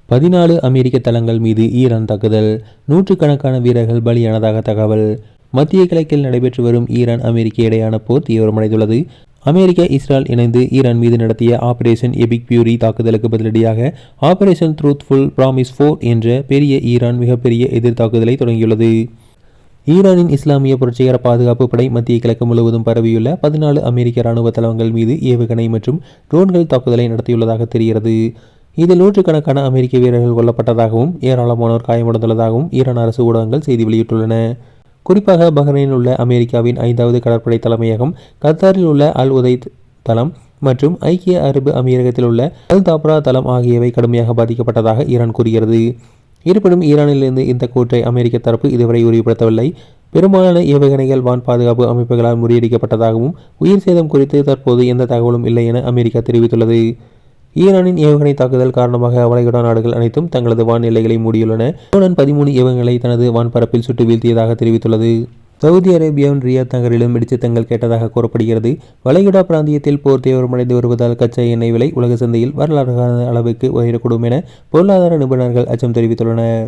14 அமெரிக்க தளங்கள் மீது ஈரான் தாக்குதல். நூற்றுக்கணக்கான வீரர்கள் பலியானதாக தகவல். மத்திய கிழக்கில் நடைபெற்று வரும் ஈரான் அமெரிக்க இடையான போர் தீவிரமடைந்துள்ளது. அமெரிக்க, இஸ்ரேல் இணைந்து ஈரான் மீது நடத்திய ஆபரேஷன் எபிக் பியூரி தாக்குதலுக்கு பதிலடியாக ஆபரேஷன் ட்ரூத்ஃபுல் பிராமிஸ் 4 என்ற பெரிய ஈரான் மிகப்பெரிய எதிர் தாக்குதலை தொடங்கியுள்ளது. ஈரானின் இஸ்லாமிய புரட்சிகர பாதுகாப்பு படை மத்திய கிழக்கு முழுவதும் பரவியுள்ள 14 அமெரிக்க இராணுவ தளங்கள் மீது ஏவுகணை மற்றும் ட்ரோன்கள் தாக்குதலை நடத்தியுள்ளதாக தெரிகிறது. இதில் நூற்றுக்கணக்கான அமெரிக்க வீரர்கள் கொல்லப்பட்டதாகவும் ஏராளமானோர் காயமடைந்துள்ளதாகவும் ஈரான் அரசு ஊடகங்கள் செய்தி வெளியிட்டுள்ளன. குறிப்பாக பஹ்ரைனில் உள்ள அமெரிக்காவின் 5வது கடற்படை தலைமையகம், கத்தாரில் உள்ள அல் உதைத் தளம் மற்றும் ஐக்கிய அரபு அமீரகத்தில் உள்ள அல் தாப்ரா தளம் ஆகியவை கடுமையாக பாதிக்கப்பட்டதாக ஈரான் கூறுகிறது. இருப்பினும் ஈரானிலிருந்து இந்த கூற்றை அமெரிக்க தரப்பு இதுவரை உறுதிப்படுத்தவில்லை. பெரும்பாலான ஏவுகணைகள் வான் பாதுகாப்பு அமைப்புகளால் முறியடிக்கப்பட்டதாகவும் உயிர் சேதம் குறித்து தற்போது எந்த தகவலும் இல்லை என அமெரிக்கா தெரிவித்துள்ளது. ஈரானின் ஏவுகணை தாக்குதல் காரணமாக வளைகுடா நாடுகள் அனைத்தும் தங்களது வான் எல்லைகளை மூடியுள்ளன. ஈரான் 13 ஏவுகணைகளை தனது வான்பரப்பில் சுட்டு வீழ்த்தியதாக தெரிவித்துள்ளது. சவுதி அரேபியாவின் ரியாத் நகரிலும் வெடிச்சத்தங்கள் கேட்டதாக கூறப்படுகிறது. வளைகுடா பிராந்தியத்தில் போர் தீவிரமடைந்து வருவதால் கச்சா எண்ணெய் விலை உலக சந்தையில் வரலாறு அளவுக்கு உயரக்கூடும் என பொருளாதார நிபுணர்கள் அச்சம் தெரிவித்துள்ளனர்.